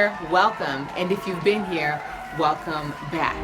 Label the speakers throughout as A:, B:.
A: here, welcome. And if you've been here, welcome back.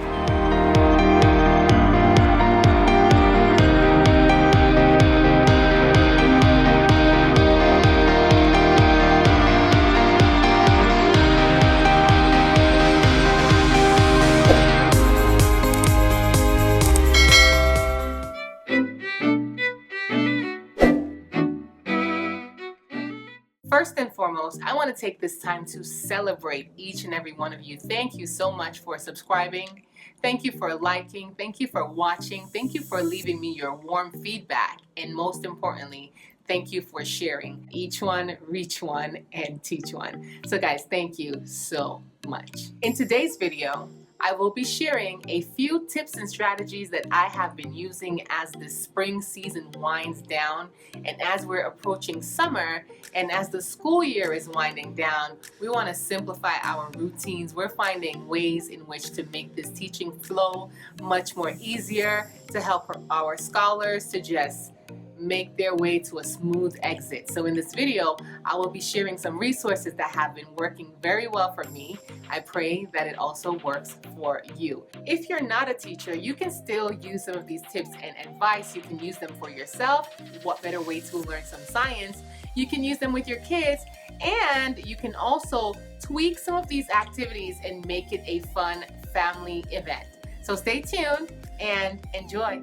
A: First and foremost, I want to take this time to celebrate each and every one of you. Thank you so much for subscribing. Thank you for liking. Thank you for watching. Thank you for leaving me your warm feedback. And most importantly, thank you for sharing. Each one, reach one, and teach one. So guys, thank you so much. In today's video, I will be sharing a few tips and strategies that I have been using as the spring season winds down and as we're approaching summer and as the school year is winding down. We want to simplify our routines. We're finding ways in which to make this teaching flow much more easier, to help our scholars to just make their way to a smooth exit. So in this video, I will be sharing some resources that have been working very well for me. I pray that it also works for you. If you're not a teacher, you can still use some of these tips and advice. You can use them for yourself. What better way to learn some science? You can use them with your kids, and you can also tweak some of these activities and make it a fun family event. So stay tuned and enjoy.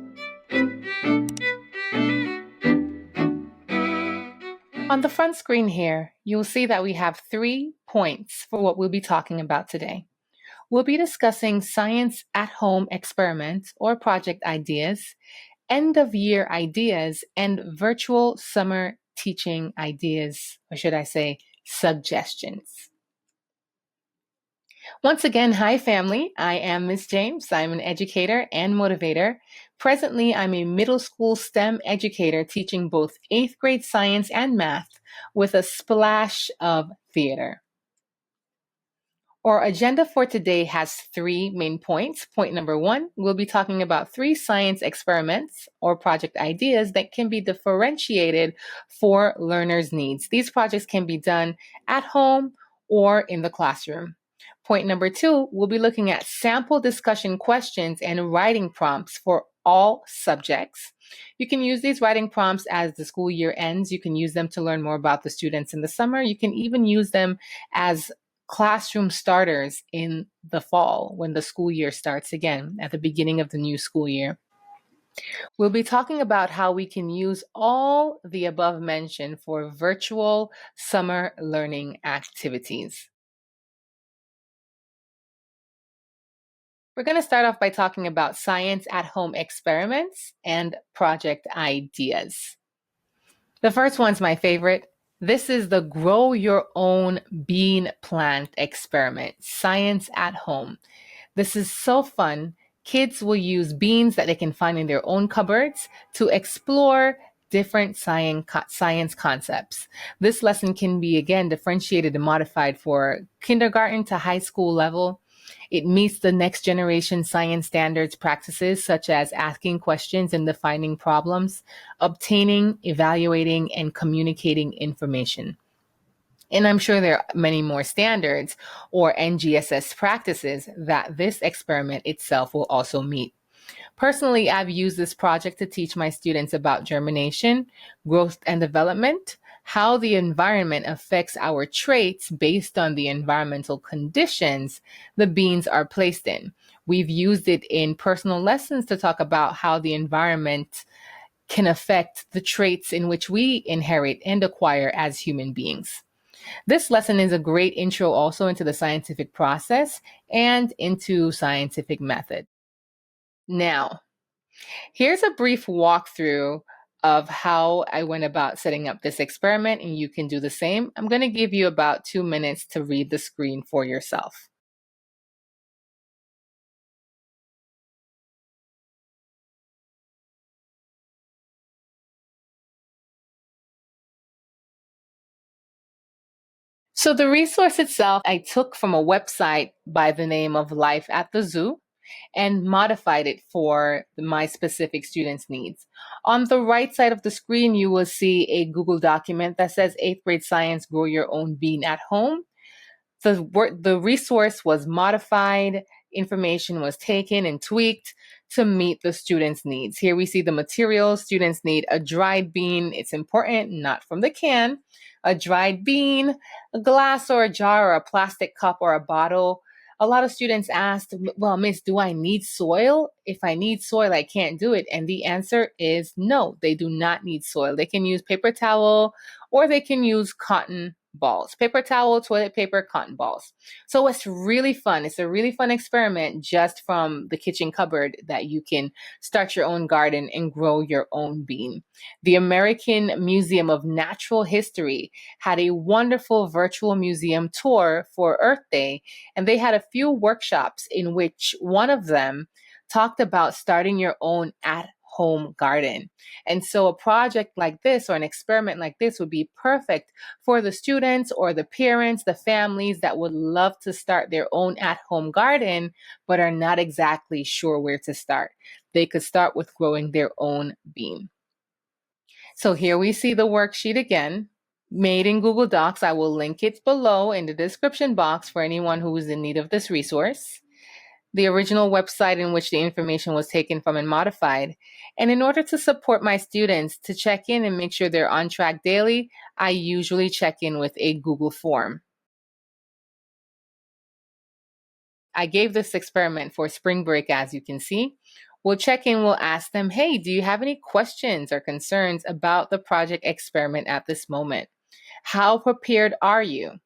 A: On the front screen here, you'll see that we have 3 points for what we'll be talking about today. We'll be discussing science at-home experiments or project ideas, end-of-year ideas, and virtual summer teaching ideas, or should I say, suggestions. Once again, hi family. I am Ms. James. I'm an educator and motivator. Presently, I'm a middle school STEM educator teaching both 8th grade science and math with a splash of theater. Our agenda for today has 3 main points. Point number 1, we'll be talking about 3 science experiments or project ideas that can be differentiated for learners' needs. These projects can be done at home or in the classroom. Point number 2, we'll be looking at sample discussion questions and writing prompts for all subjects. You can use these writing prompts as the school year ends. You can use them to learn more about the students in the summer. You can even use them as classroom starters in the fall when the school year starts again at the beginning of the new school year. We'll be talking about how we can use all the above mentioned for virtual summer learning activities. We're going to start off by talking about science at home experiments and project ideas. The first one's my favorite. This is the Grow Your Own Bean Plant Experiment, Science at Home. This is so fun. Kids will use beans that they can find in their own cupboards to explore different science concepts. This lesson can be, again, differentiated and modified for kindergarten to high school level. It meets the next generation science standards practices, such as asking questions and defining problems, obtaining, evaluating, and communicating information. And I'm sure there are many more standards or NGSS practices that this experiment itself will also meet. Personally, I've used this project to teach my students about germination, growth and development, how the environment affects our traits based on the environmental conditions the beans are placed in. We've used it in personal lessons to talk about how the environment can affect the traits in which we inherit and acquire as human beings. This lesson is a great intro also into the scientific process and into scientific method. Now, here's a brief walkthrough of how I went about setting up this experiment, and you can do the same. I'm going to give you about 2 minutes to read the screen for yourself. So the resource itself, I took from a website by the name of Life at the Zoo and modified it for my specific students' needs. On the right side of the screen, you will see a Google document that says 8th grade science, grow your own bean at home. The resource was modified, information was taken and tweaked to meet the students' needs. Here we see the materials. Students need a dried bean. It's important, not from the can. A dried bean, a glass or a jar or a plastic cup or a bottle. A lot of students asked, well, Miss, do I need soil? If I need soil, I can't do it. And the answer is no, they do not need soil. They can use paper towel or they can use cotton balls, paper towel, toilet paper, cotton balls. So it's really fun. It's a really fun experiment just from the kitchen cupboard that you can start your own garden and grow your own bean. The American Museum of Natural History had a wonderful virtual museum tour for Earth Day, and they had a few workshops in which one of them talked about starting your own at-home garden. And so a project like this or an experiment like this would be perfect for the students or the parents, the families that would love to start their own at-home garden, but are not exactly sure where to start. They could start with growing their own bean. So here we see the worksheet again, made in Google Docs. I will link it below in the description box for anyone who is in need of this resource. The original website in which the information was taken from and modified. And in order to support my students to check in and make sure they're on track daily, I usually check in with a Google form. I gave this experiment for spring break, as you can see. We'll check in, we'll ask them, hey, do you have any questions or concerns about the project experiment at this moment? How prepared are you?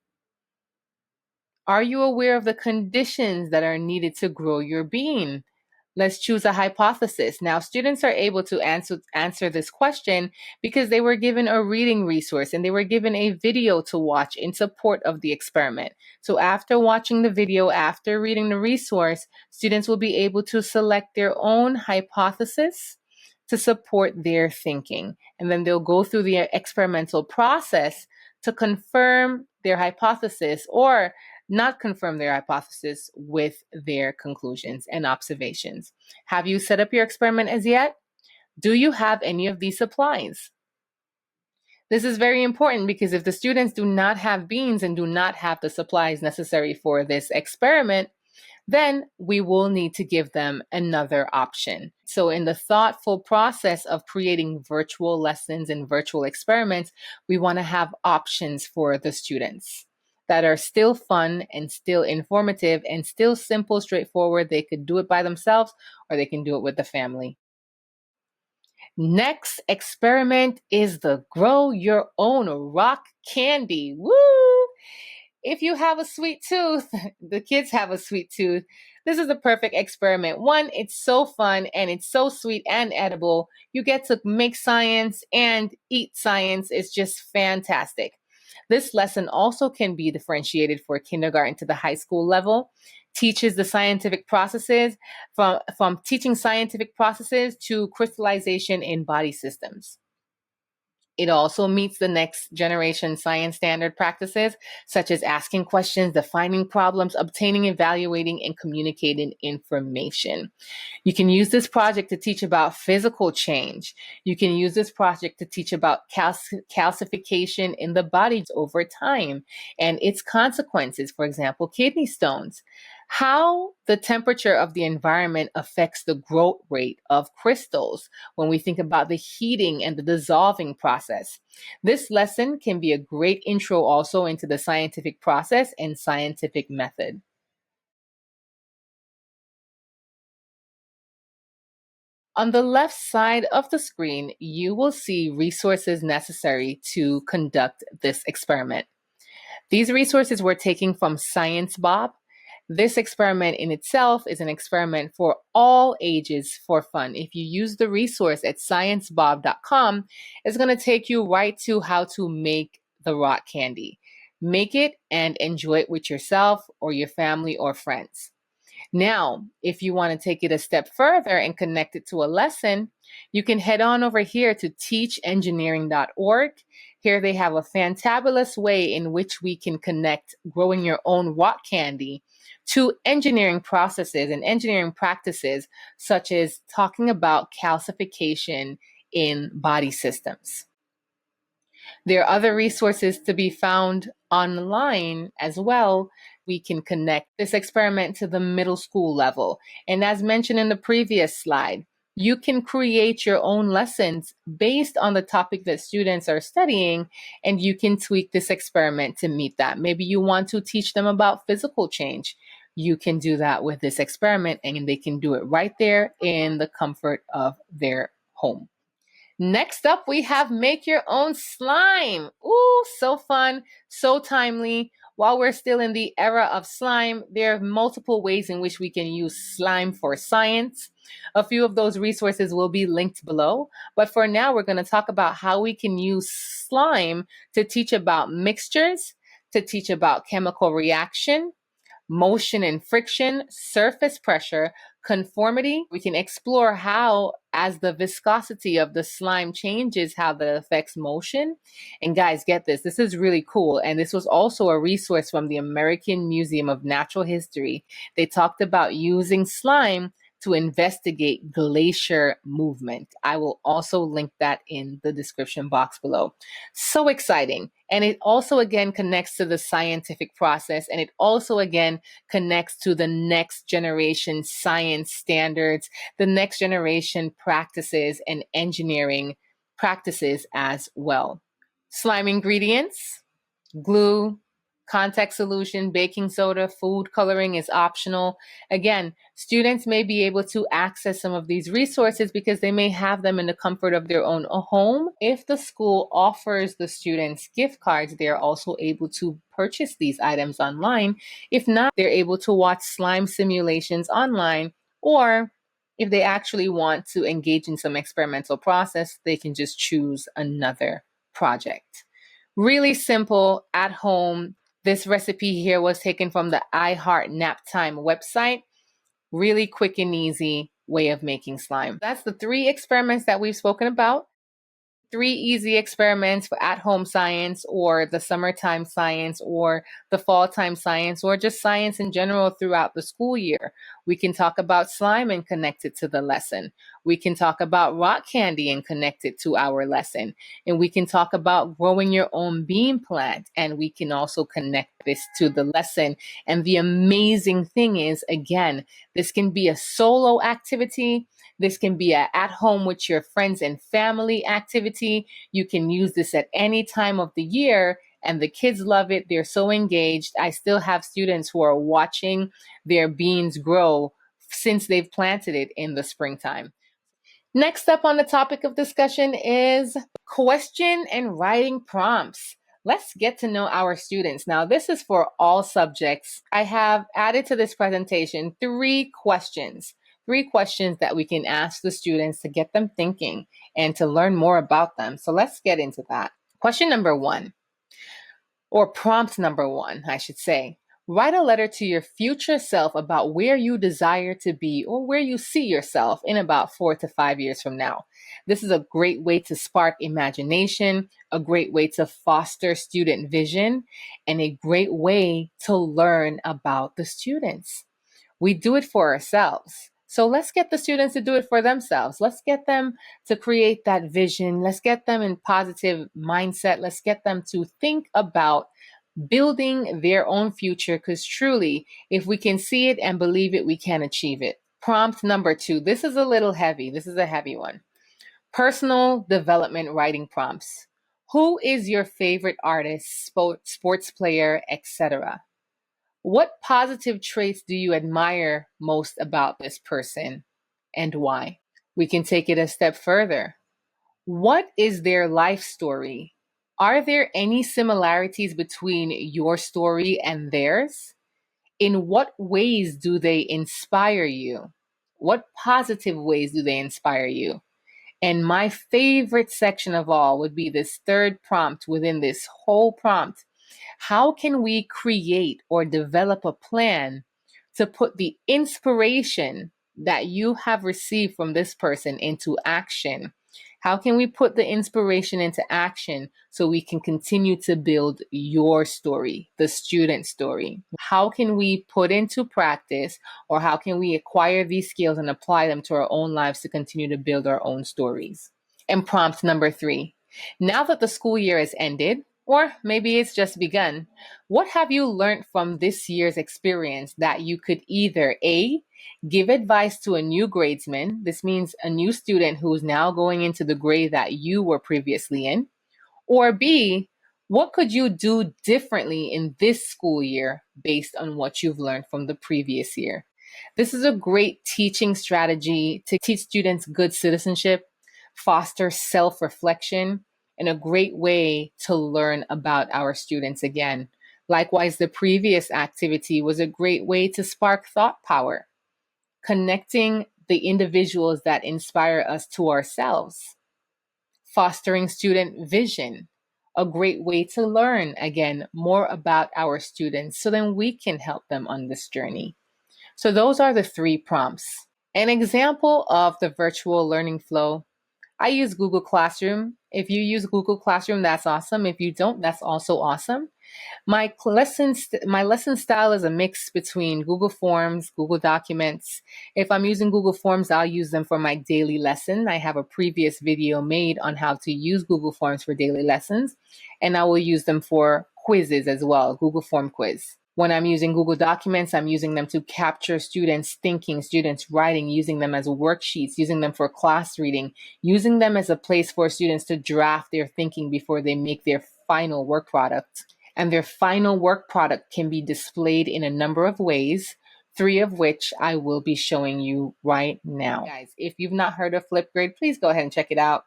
A: Are you aware of the conditions that are needed to grow your bean? Let's choose a hypothesis. Now, students are able to answer this question because they were given a reading resource and they were given a video to watch in support of the experiment. So after watching the video, after reading the resource, students will be able to select their own hypothesis to support their thinking. And then they'll go through the experimental process to confirm their hypothesis or not confirm their hypothesis with their conclusions and observations. Have you set up your experiment as yet? Do you have any of these supplies? This is very important because if the students do not have beans and do not have the supplies necessary for this experiment, then we will need to give them another option. So in the thoughtful process of creating virtual lessons and virtual experiments, we want to have options for the students that are still fun and still informative and still simple, straightforward. They could do it by themselves or they can do it with the family. Next experiment is the grow your own rock candy. Woo! If you have a sweet tooth, the kids have a sweet tooth, this is the perfect experiment. One, it's so fun and it's so sweet and edible. You get to make science and eat science. It's just fantastic. This lesson also can be differentiated for kindergarten to the high school level. Teaches the scientific processes from teaching scientific processes to crystallization in body systems. It also meets the next generation science standard practices, such as asking questions, defining problems, obtaining, evaluating, and communicating information. You can use this project to teach about physical change. You can use this project to teach about calcification in the body over time and its consequences, for example, kidney stones. How the temperature of the environment affects the growth rate of crystals when we think about the heating and the dissolving process. This lesson can be a great intro also into the scientific process and scientific method. On the left side of the screen, you will see resources necessary to conduct this experiment. These resources were taken from Science Bob. This experiment in itself is an experiment for all ages for fun. If you use the resource at sciencebob.com, it's going to take you right to how to make the rock candy. Make it and enjoy it with yourself or your family or friends. Now, if you want to take it a step further and connect it to a lesson, you can head on over here to teachengineering.org. Here they have a fantabulous way in which we can connect growing your own rock candy to engineering processes and engineering practices, such as talking about calcification in body systems. There are other resources to be found online as well. We can connect this experiment to the middle school level. And as mentioned in the previous slide, you can create your own lessons based on the topic that students are studying, and you can tweak this experiment to meet that. Maybe you want to teach them about physical change. You can do that with this experiment, and they can do it right there in the comfort of their home. Next up, we have make your own slime. Ooh, so fun, so timely. While we're still in the era of slime, there are multiple ways in which we can use slime for science. A few of those resources will be linked below. But for now, we're going to talk about how we can use slime to teach about mixtures, to teach about chemical reaction, motion and friction, surface pressure, conformity. We can explore how, as the viscosity of the slime changes, how that affects motion. And guys, get this, this is really cool. And this was also a resource from the American Museum of Natural History. They talked about using slime to investigate glacier movement. I will also link that in the description box below. So exciting. And it also again connects to the scientific process, and it also again connects to the next generation science standards, the next generation practices and engineering practices as well. Slime ingredients: glue, contact solution, baking soda, food coloring is optional. Again, students may be able to access some of these resources because they may have them in the comfort of their own home. If the school offers the students gift cards, they're also able to purchase these items online. If not, they're able to watch slime simulations online, or if they actually want to engage in some experimental process, they can just choose another project. Really simple, at home. This recipe here was taken from the I Heart Nap Time website. Really quick and easy way of making slime. That's the 3 experiments that we've spoken about. 3 easy experiments for at-home science, or the summertime science, or the fall time science, or just science in general throughout the school year. We can talk about slime and connect it to the lesson. We can talk about rock candy and connect it to our lesson. And we can talk about growing your own bean plant, and we can also connect this to the lesson. And the amazing thing is, again, this can be a solo activity. This can be an at-home with your friends and family activity. You can use this at any time of the year, and the kids love it. They're so engaged. I still have students who are watching their beans grow since they've planted it in the springtime. Next up on the topic of discussion is question and writing prompts. Let's get to know our students. Now, this is for all subjects. I have added to this presentation 3 questions. 3 questions that we can ask the students to get them thinking and to learn more about them. So let's get into that. Question number 1, or prompt number 1, I should say. Write a letter to your future self about where you desire to be, or where you see yourself in about 4 to 5 years from now. This is a great way to spark imagination, a great way to foster student vision, and a great way to learn about the students. We do it for ourselves. So let's get the students to do it for themselves. Let's get them to create that vision. Let's get them in positive mindset. Let's get them to think about building their own future, because truly, if we can see it and believe it, we can achieve it. Prompt number 2. This is a little heavy. This is a heavy one. Personal development writing prompts. Who is your favorite artist, sports player, etc.? What positive traits do you admire most about this person, and why? We can take it a step further. What is their life story? Are there any similarities between your story and theirs? In what ways do they inspire you? What positive ways do they inspire you? And my favorite section of all would be this 3rd prompt within this whole prompt. How can we create or develop a plan to put the inspiration that you have received from this person into action? How can we put the inspiration into action so we can continue to build your story, the student story? How can we put into practice, or how can we acquire these skills and apply them to our own lives to continue to build our own stories? And prompt number 3. Now that the school year has ended, or maybe it's just begun, what have you learned from this year's experience that you could either A, give advice to a new gradesman, this means a new student who's now going into the grade that you were previously in, or B, what could you do differently in this school year based on what you've learned from the previous year? This is a great teaching strategy to teach students good citizenship, foster self-reflection, and a great way to learn about our students again. Likewise, the previous activity was a great way to spark thought power, connecting the individuals that inspire us to ourselves, fostering student vision, a great way to learn again more about our students so then we can help them on this journey. So those are the 3 prompts. An example of the virtual learning flow, I use Google Classroom. If you use Google Classroom, that's awesome. If you don't, that's also awesome. My lesson style is a mix between Google Forms, Google Documents. If I'm using Google Forms, I'll use them for my daily lesson. I have a previous video made on how to use Google Forms for daily lessons, and I will use them for quizzes as well, Google Form quiz. When I'm using Google Documents, I'm using them to capture students' thinking, students' writing, using them as worksheets, using them for class reading, using them as a place for students to draft their thinking before they make their final work product. And their final work product can be displayed in a number of ways, 3 of which I will be showing you right now. Guys, if you've not heard of Flipgrid, please go ahead and check it out.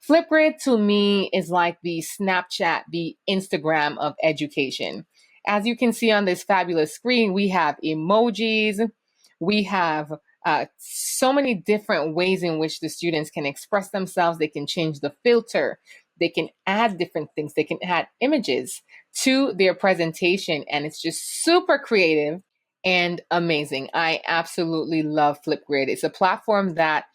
A: Flipgrid to me is like the Snapchat, the Instagram of education. As you can see on this fabulous screen, we have emojis, we have so many different ways in which the students can express themselves. They can change the filter, they can add different things, they can add images to their presentation, and it's just super creative and amazing. I absolutely love Flipgrid. It's a platform that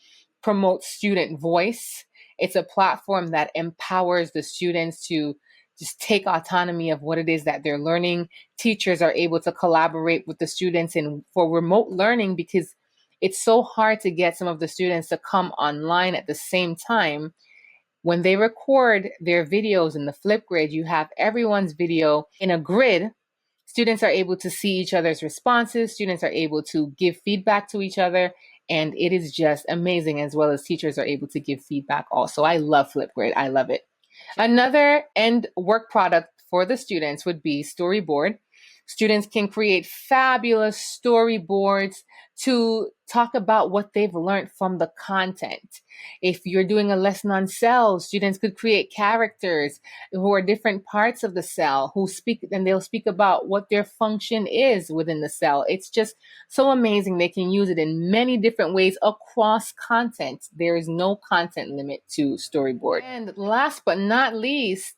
A: promotes student voice. It's a platform that empowers the students to just take autonomy of what it is that they're learning. Teachers are able to collaborate with the students for remote learning because it's so hard to get some of the students to come online at the same time. When they record their videos in the Flipgrid, you have everyone's video in a grid. Students are able to see each other's responses. Students are able to give feedback to each other. And it is just amazing, as well as teachers are able to give feedback also. I love Flipgrid. I love it. Another end work product for the students would be Storyboard. Students can create fabulous storyboards to talk about what they've learned from the content. If you're doing a lesson on cells, students could create characters who are different parts of the cell who speak, and they'll speak about what their function is within the cell. It's just so amazing. They can use it in many different ways across content. There is no content limit to Storyboard. And last but not least,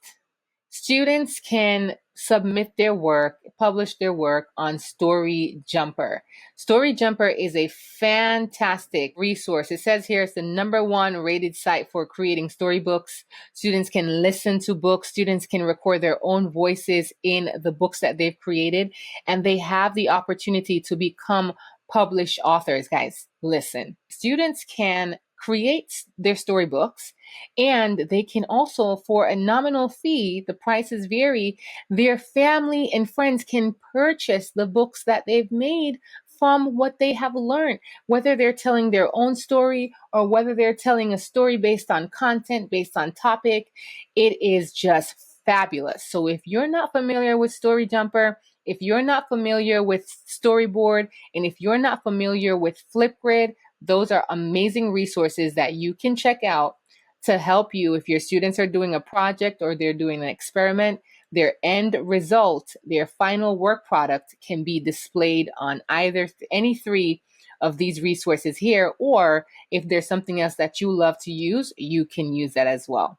A: students can submit their work, publish their work on Story Jumper. Story Jumper is a fantastic resource. It says here it's the #1 rated site for creating storybooks. Students can listen to books. Students can record their own voices in the books that they've created, and they have the opportunity to become published authors. Guys, listen. Students can create their storybooks, and they can also, for a nominal fee, the prices vary, their family and friends can purchase the books that they've made from what they have learned, whether they're telling their own story or whether they're telling a story based on content, based on topic. It is just fabulous. So if you're not familiar with Story Jumper, if you're not familiar with Storyboard, and if you're not familiar with Flipgrid, those are amazing resources that you can check out to help you if your students are doing a project or they're doing an experiment. Their end result, their final work product, can be displayed on either any 3 of these resources here, or if there's something else that you love to use, you can use that as well.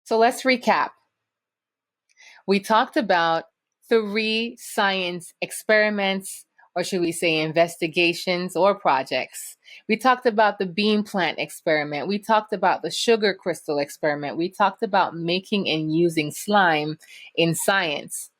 A: So let's recap. We talked about 3 science experiments, or should we say investigations or projects. We talked about the bean plant experiment. We talked about the sugar crystal experiment. We talked about making and using slime in science.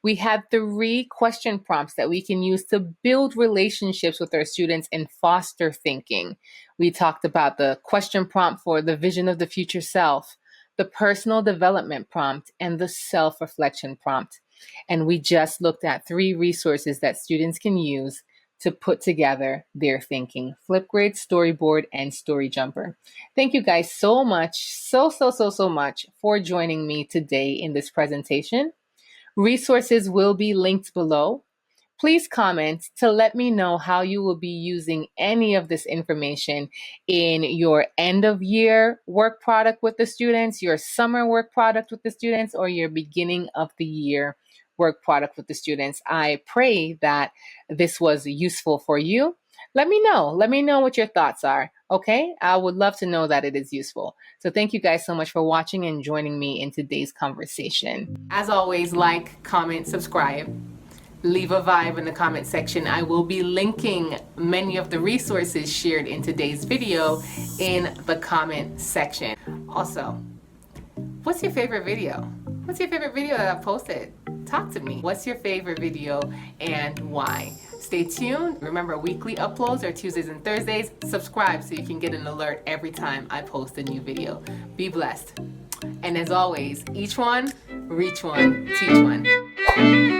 A: We had 3 question prompts that we can use to build relationships with our students and foster thinking. We talked about the question prompt for the vision of the future self, the personal development prompt, and the self-reflection prompt. And we just looked at 3 resources that students can use to put together their thinking: Flipgrid, Storyboard, and Story Jumper. Thank you guys so much, so much for joining me today in this presentation. Resources will be linked below. Please comment to let me know how you will be using any of this information in your end of year work product with the students, your summer work product with the students, or your beginning of the year work product with the students. I pray that this was useful for you. Let me know. Let me know what your thoughts are. Okay? I would love to know that it is useful. So thank you guys so much for watching and joining me in today's conversation. As always, like, comment, subscribe. Leave a vibe in the comment section. I will be linking many of the resources shared in today's video in the comment section. Also, what's your favorite video? What's your favorite video that I've posted? Talk to me. What's your favorite video and why? Stay tuned. Remember, weekly uploads are Tuesdays and Thursdays. Subscribe so you can get an alert every time I post a new video. Be blessed. And as always, each one, reach one, teach one.